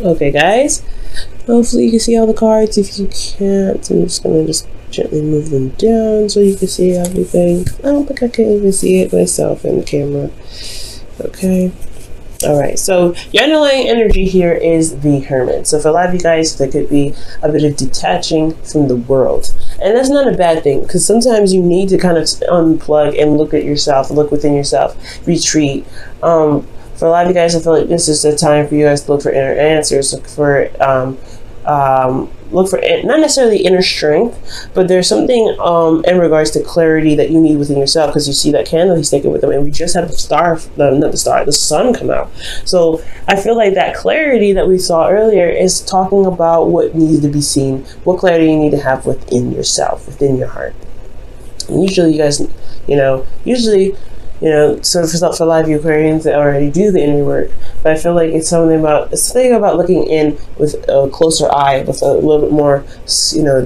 Okay, guys. Hopefully you can see all the cards. If you can't, I'm just gonna gently move them down so you can see everything. I don't think I can even see it myself in the camera. Okay. Alright, so your underlying energy here is the Hermit. So for a lot of you guys, there could be a bit of detaching from the world. And that's not a bad thing, because sometimes you need to kind of unplug and look at yourself, look within yourself, retreat. For a lot of you guys, I feel like this is the time for you guys to look for inner answers, look for not necessarily inner strength, but there's something in regards to clarity that you need within yourself, because you see that candle he's taking with him, and we just had the sun come out. So I feel like that clarity that we saw earlier is talking about what needs to be seen, what clarity you need to have within yourself, within your heart. And usually you guys, so for a lot of you Aquarians that already do the inner work, but I feel like it's something about looking in with a closer eye, with a little bit more,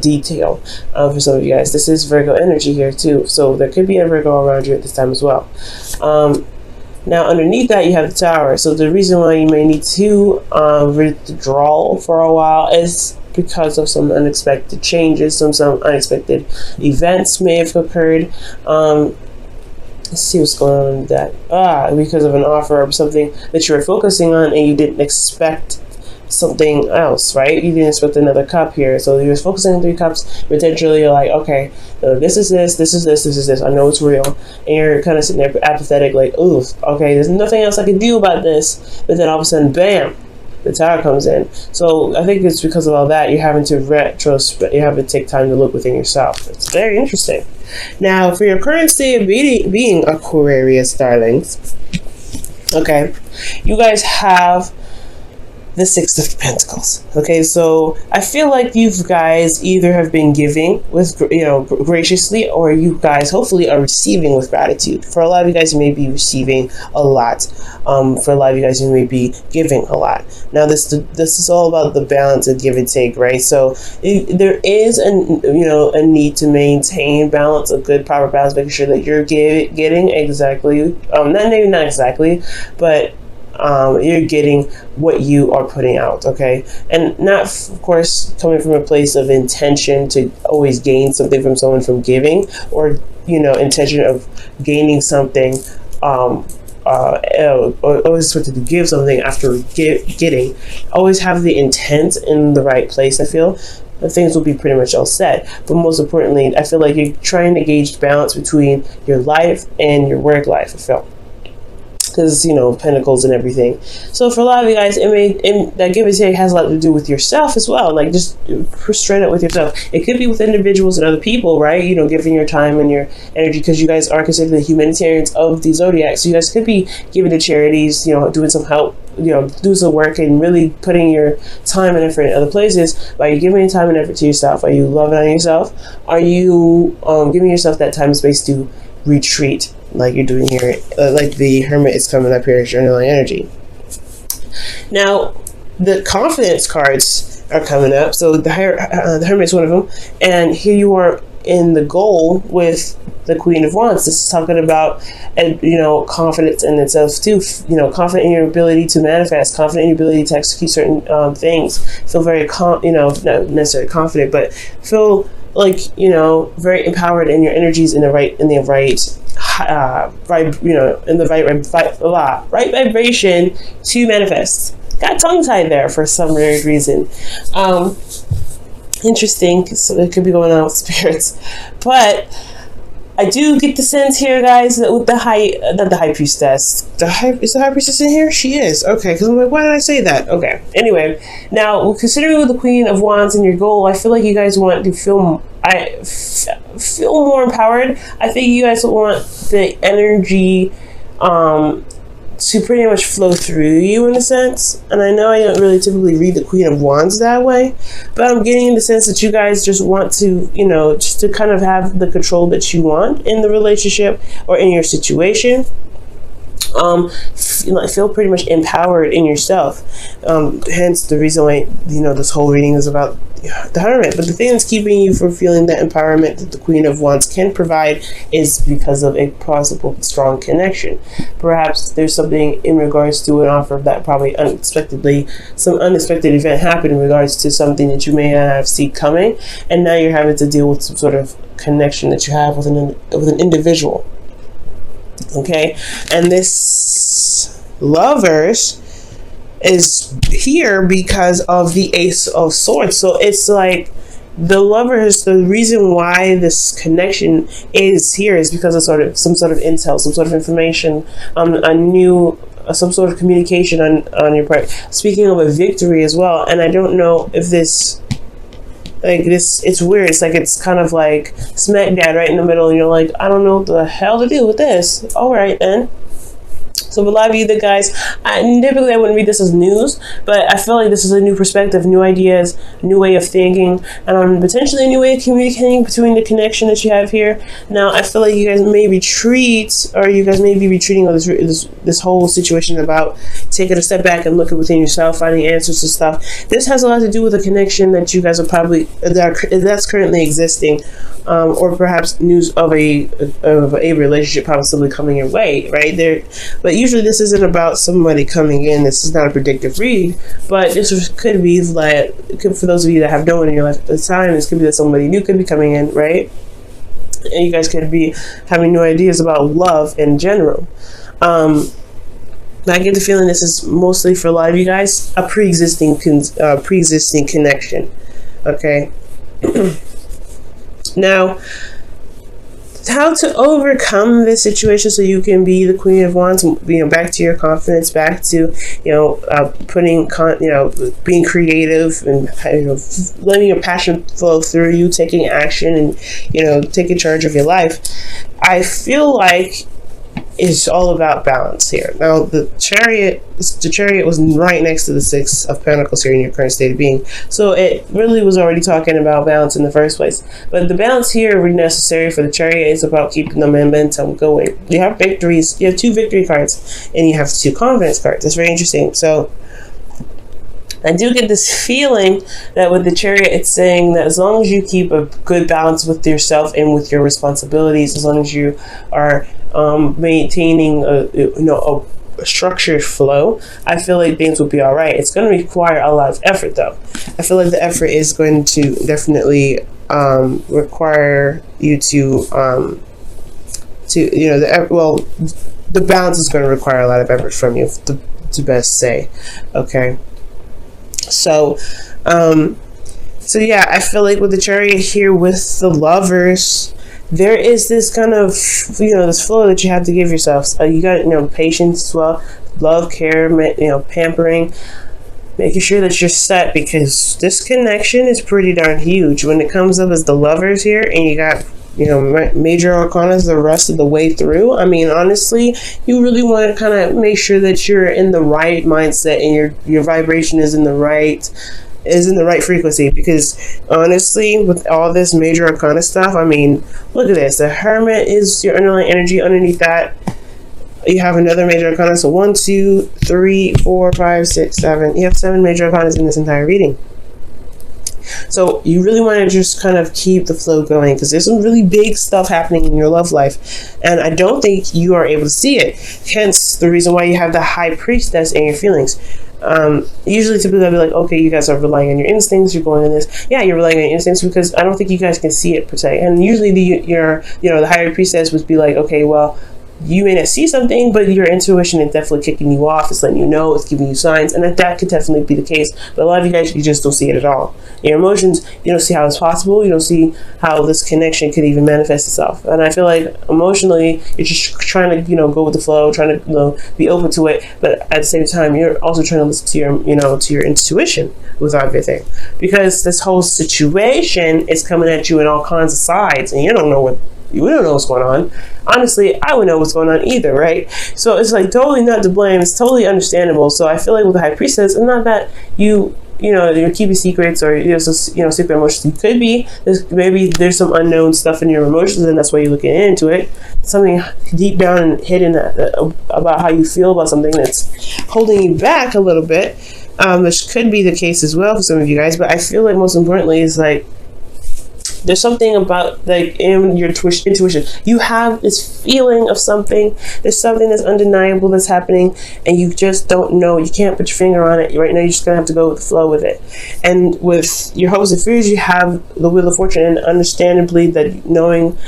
detail. For some of you guys, this is Virgo energy here too, so there could be a Virgo around you at this time as well. Now underneath that you have the Tower. So the reason why you may need to withdraw for a while is because of some unexpected changes, some unexpected events may have occurred. Let's see what's going on with that. Because of an offer or something that you were focusing on and you didn't expect something else, right? You didn't expect another cup here. So you were focusing on 3 cups. Potentially you're like, okay, this is this. I know it's real. And you're kind of sitting there apathetic, like, ooh, okay, there's nothing else I can do about this. But then all of a sudden, bam, the Tower comes in. So I think it's because of all that, you're having to retrospect, you have to take time to look within yourself. It's very interesting. Now, for your current state of being Aquarius darlings, okay, you guys have the Six of Pentacles. Okay, so I feel like you guys either have been giving with, graciously, or you guys hopefully are receiving with gratitude. For a lot of you guys, you may be receiving a lot. For a lot of you guys, you may be giving a lot. Now, this is all about the balance of give and take, right? So there is a need to maintain balance, a good proper balance, making sure that you're getting exactly, not exactly, but you're getting what you are putting out, okay? And not, of course, coming from a place of intention to always gain something from someone from giving, or, intention of gaining something, or always wanted to give something after getting. Always have the intent in the right place, I feel. Things will be pretty much all set. But most importantly, I feel like you're trying to gauge balance between your life and your work life, I feel. Because pentacles and everything. So for a lot of you guys, that give and take has a lot to do with yourself as well. Like, just straight up with yourself. It could be with individuals and other people, right? Giving your time and your energy, because you guys are considered the humanitarians of the zodiac. So you guys could be giving to charities, doing some help, do some work, and really putting your time and effort in other places. Are you giving your time and effort to yourself? Are you loving on yourself? Are you giving yourself that time and space to retreat, like you're doing here, like the Hermit is coming up here as your underlying energy? Now, the confidence cards are coming up. So the Hermit is one of them, and here you are in the goal with the Queen of Wands. This is talking about, confidence in itself too. Confident in your ability to manifest, confident in your ability to execute certain things. Feel very not necessarily confident, but feel like very empowered in your energies, in the right vibration to manifest. Got tongue tied there for some weird reason. Interesting, so it could be going on with spirits, but I do get the sense here, guys, that with the high priestess, is the high priestess in here? She is. Okay, because I'm like, why did I say that? Okay. Anyway, now considering with the Queen of Wands and your goal, I feel like you guys want to feel more empowered. I think you guys want the energy to pretty much flow through you in a sense. And I know I don't really typically read the Queen of Wands that way, but I'm getting the sense that you guys just want to, just to kind of have the control that you want in the relationship or in your situation. feel pretty much empowered in yourself. Hence the reason why, this whole reading is about the Hermit. But the thing that's keeping you from feeling that empowerment that the Queen of Wands can provide is because of a possible strong connection. Perhaps there's something in regards to an offer that probably some unexpected event happened in regards to something that you may have seen coming, and now you're having to deal with some sort of connection that you have with an individual. Okay, and this Lovers is here because of the Ace of Swords. So it's like the Lovers, the reason why this connection is here is because of some sort of intel, some sort of information, some sort of communication on your part. Speaking of a victory as well, and I don't know if this, it's weird. It's like, it's kind of like smack dab right in the middle, and you're like, I don't know what the hell to do with this. All right then. So a lot of you, the guys, typically I wouldn't read this as news, but I feel like this is a new perspective, new ideas, new way of thinking, and potentially a new way of communicating between the connection that you have here. Now, I feel like you guys may be retreating on this whole situation about taking a step back and looking within yourself, finding answers to stuff. This has a lot to do with a connection that you guys are probably that's currently existing, or perhaps news of a relationship possibly coming your way, right there. But usually this isn't about somebody coming in. This is not a predictive read, but this could be like, for those of you that have no one in your life at the time, this could be that somebody new could be coming in, right? And you guys could be having new ideas about love in general. I get the feeling this is mostly for a lot of you guys a pre-existing connection. Okay. Now, how to overcome this situation so you can be the Queen of Wands, back to your confidence, back to, being creative and, letting your passion flow through you, taking action and, taking charge of your life. I feel like it's all about balance here. Now, the Chariot was right next to the Six of Pentacles here in your current state of being. So it really was already talking about balance in the first place. But the balance here necessary for the Chariot is about keeping the momentum going. You have victories. You have 2 victory cards, and you have 2 confidence cards. That's very interesting. So I do get this feeling that with the Chariot, it's saying that as long as you keep a good balance with yourself and with your responsibilities, as long as you are maintaining a structured flow, I feel like things will be all right. It's going to require a lot of effort, though. I feel like the effort is going to definitely require you to the balance is going to require a lot of effort from you, to best say. Okay. So yeah, I feel like with the Chariot here, with the Lovers, there is this kind of, this flow that you have to give yourself. You got, patience as well, love, care, pampering, making sure that you're set, because this connection is pretty darn huge. When it comes up as the Lovers here, and you got, major arcana the rest of the way through, I mean, honestly, you really want to kind of make sure that you're in the right mindset and your vibration is in the right frequency, because honestly, with all this major arcana stuff, I mean, look at this. The Hermit is your underlying energy. Underneath that, you have another major arcana. So 1, 2, 3, 4, 5, 6, 7. You have 7 major arcanas in this entire reading. So you really want to just kind of keep the flow going, because there's some really big stuff happening in your love life, and I don't think you are able to see it. Hence the reason why you have the High Priestess in your feelings. Usually typically I'll be like, okay, you guys are relying on your instincts, you're going in this. Yeah, you're relying on your instincts, because I don't think you guys can see it per se. And usually the Higher Priestess would be like, okay, well, you may not see something, but your intuition is definitely kicking you off. It's letting you know, it's giving you signs, and that could definitely be the case. But a lot of you guys, you just don't see it at all. Your emotions, you don't see how it's possible. You don't see how this connection could even manifest itself. And I feel like emotionally, you're just trying to, go with the flow, trying to, be open to it. But at the same time, you're also trying to listen to your intuition with everything, because this whole situation is coming at you in all kinds of sides, and you don't know what's going on. Honestly, I wouldn't know what's going on either, right? So it's like totally not to blame. It's totally understandable. So I feel like with the High Priestess, it's not that you you're keeping secrets, or secret emotions. It could be maybe there's some unknown stuff in your emotions, and that's why you're looking into it. Something deep down and hidden about how you feel about something that's holding you back a little bit. Which could be the case as well for some of you guys. But I feel like most importantly is like, there's something about like in your intuition, you have this feeling of something. There's something that's undeniable that's happening, and you just don't know. You can't put your finger on it right now. You're just gonna have to go with the flow with it. And with your hopes and fears, you have the Wheel of Fortune, and understandably that knowing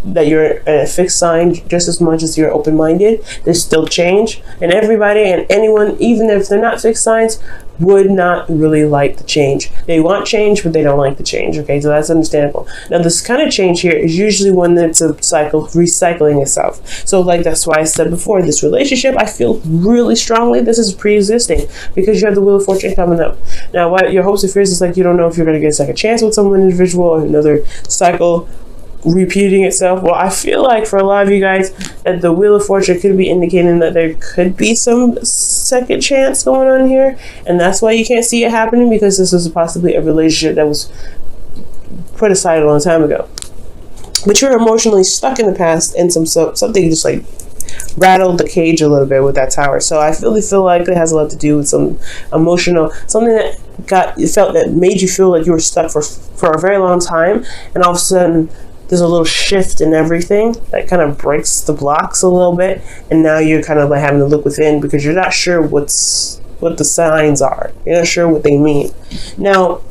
that you're a fixed sign just as much as you're open-minded, there's still change, and everybody and anyone, even if they're not fixed signs, would not really like the change. They want change, but they don't like the change. Okay, so that's understandable. Now this kind of change here is usually one that's a cycle recycling itself. So like, that's why I said before, this relationship, I feel really strongly this is pre-existing, because you have the Wheel of Fortune coming up. Now what your hopes and fears is like, you don't know if you're going to get a second chance with someone individual, or another cycle repeating itself. Well, I feel like for a lot of you guys that the Wheel of Fortune could be indicating that there could be some second chance going on here, and that's why you can't see it happening, because this is possibly a relationship that was put aside a long time ago, but you're emotionally stuck in the past, and something just like rattled the cage a little bit with that Tower. So I really feel like it has a lot to do with some emotional, something that made you feel like you were stuck for a very long time, and all of a sudden there's a little shift in everything that kind of breaks the blocks a little bit, and now you're kind of like having to look within, because you're not sure what the signs are. You're not sure what they mean. Now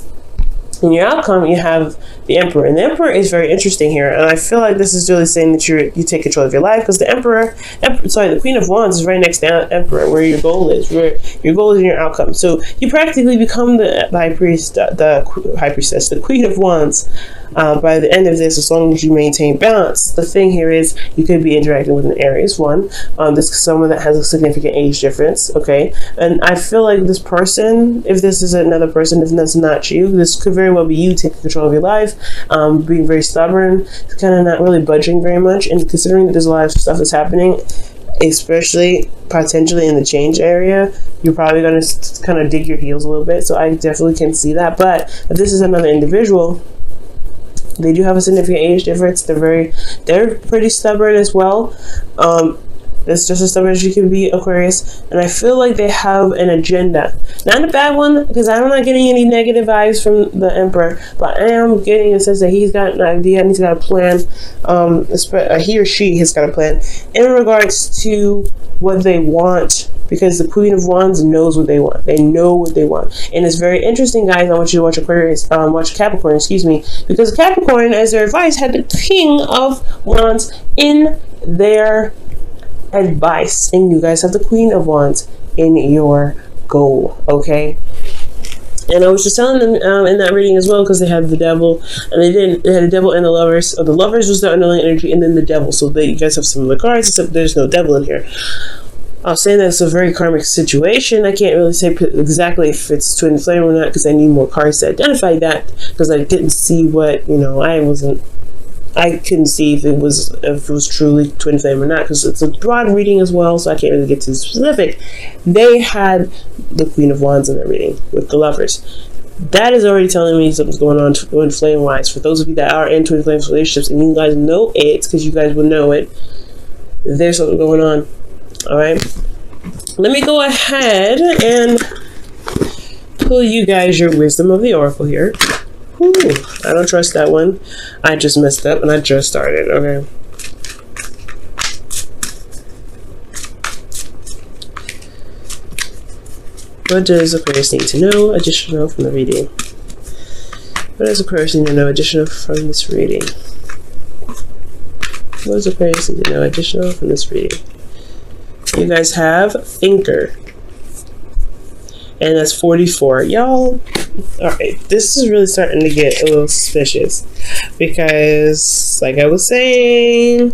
in your outcome, you have the Emperor, and the Emperor is very interesting here, and I feel like this is really saying that you take control of your life, because the the Queen of Wands is right next to Emperor, where your goal is, in your outcome. So you practically become the High Priest, the High Priestess, the Queen of Wands. By the end of this, as long as you maintain balance. The thing here is you could be interacting with an Aries one. This is someone that has a significant age difference, okay? And I feel like this person, if this is another person, if that's not you, this could very well be you taking control of your life, being very stubborn, kind of not really budging very much, and considering that there's a lot of stuff that's happening, especially potentially in the change area, you're probably going to kind of dig your heels a little bit. So I definitely can see that. But if this is another individual, they do have a significant age difference. They're pretty stubborn as well. It's just as stubborn as you can be, Aquarius. And I feel like they have an agenda. Not a bad one, because I'm not getting any negative vibes from the Emperor, but I am getting a sense that he's got an idea and he's got a plan. He or she has got a plan in regards to what they want, because the Queen of Wands knows what they want. They know what they want. And it's very interesting, guys. I want you to watch watch Capricorn, because Capricorn, as their advice, had the King of Wands in their advice, and you guys have the Queen of Wands in your goal, okay? And I was just telling them in that reading as well, because they had the Devil, and they had the Devil and the Lovers. So the Lovers was the underlying energy, and then the Devil. So you guys have some of the cards, except there's no Devil in here. I was saying that it's a very karmic situation. I can't really say exactly if it's twin flame or not, because I need more cards to identify that, because I didn't see what, I couldn't see if it was truly twin flame or not, because it's a broad reading as well, so I can't really get too specific. They had the Queen of Wands in their reading with the Lovers. That is already telling me something's going on twin flame wise. For those of you that are in twin flame relationships and you guys know it, because you guys will know it, there's something going on. All right, let me go ahead and pull you guys your Wisdom of the Oracle here. Whew, I don't trust that one. I just messed up and I just started. Okay. What does Aquarius need to know additional from the reading? What does Aquarius need to know additional from this reading? What does Aquarius need to know additional from this reading? You guys have Thinker. And that's 44. Y'all, alright, this is really starting to get a little suspicious. Because, like I was saying,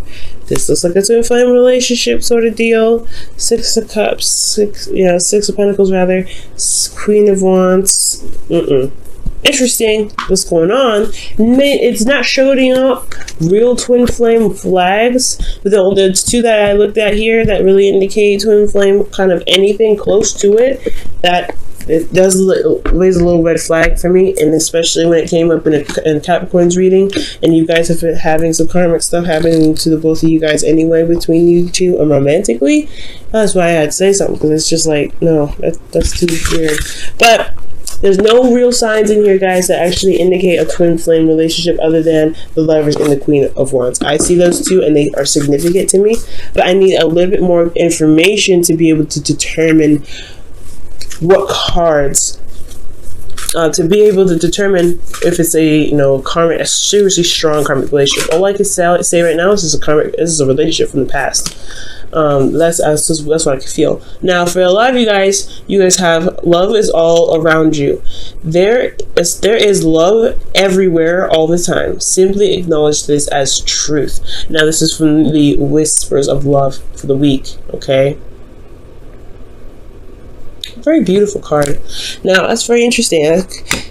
this looks like a twin flame relationship sort of deal. Six of Cups, Six of Pentacles rather. Queen of Wands. Interesting what's going on. It's not showing up real twin flame flags, but the two that I looked at here that really indicate twin flame, kind of anything close to it, that it does raise a little red flag for me, and especially when it came up in Capricorn's reading, and you guys have been having some karmic stuff happening to the both of you guys anyway between you two, romantically. That's why I had to say something, because it's just like, no, that's too weird. But there's no real signs in here, guys, that actually indicate a twin flame relationship other than the Lovers and the Queen of Wands. I see those two, and they are significant to me, but I need a little bit more information to be able to determine what cards, to be able to determine if it's a karmic, a seriously strong karmic relationship. All I can say right now is this is a relationship from the past. That's what I can feel. Now, for a lot of you guys have love is all around you. There is love everywhere all the time. Simply acknowledge this as truth. Now, this is from the Whispers of Love for the week. Okay. Very beautiful card. Now, that's very interesting.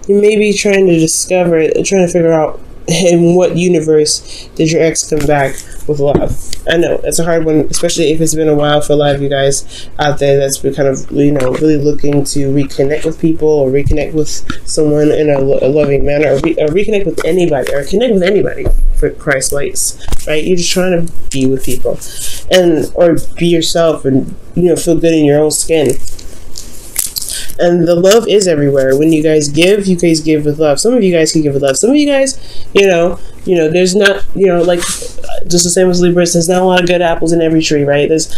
You may be trying to figure out in what universe did your ex come back with love. I know it's a hard one, especially if it's been a while for a lot of you guys out there that's been kind of really looking to reconnect with people, or reconnect with someone in a loving manner, or reconnect with anybody, or connect with anybody, for Christ's likes, right? You're just trying to be with people, or be yourself, and feel good in your own skin. And the love is everywhere. When you guys give with love. Some of you guys can give with love. Some of you guys, there's not, like, just the same as Libras, there's not a lot of good apples in every tree, right? There's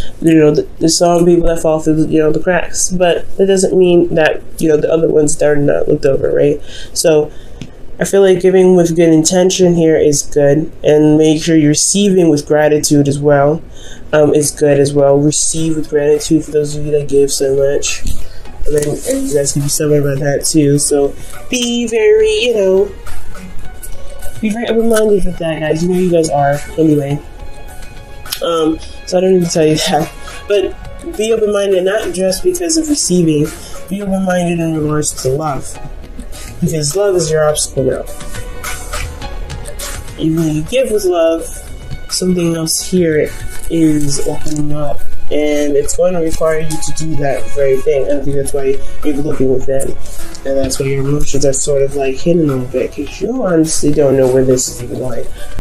some people that fall through, the cracks. But that doesn't mean that, the other ones that are not looked over, right? So I feel like giving with good intention here is good. And make sure you're receiving with gratitude as well. Is good as well. Receive with gratitude for those of you that give so much. And then you guys can be somewhere about that too. So be very, be very open-minded with that, guys. You guys are anyway. So I don't need to tell you that. But be open-minded, not just because of receiving. Be open-minded in regards to love, because love is your obstacle now. And when you give with love, something else here is opening up. And it's going to require you to do that very thing. And I think that's why you're looking within. And that's why your emotions are sort of like hidden a little bit, because you honestly don't know where this is even going.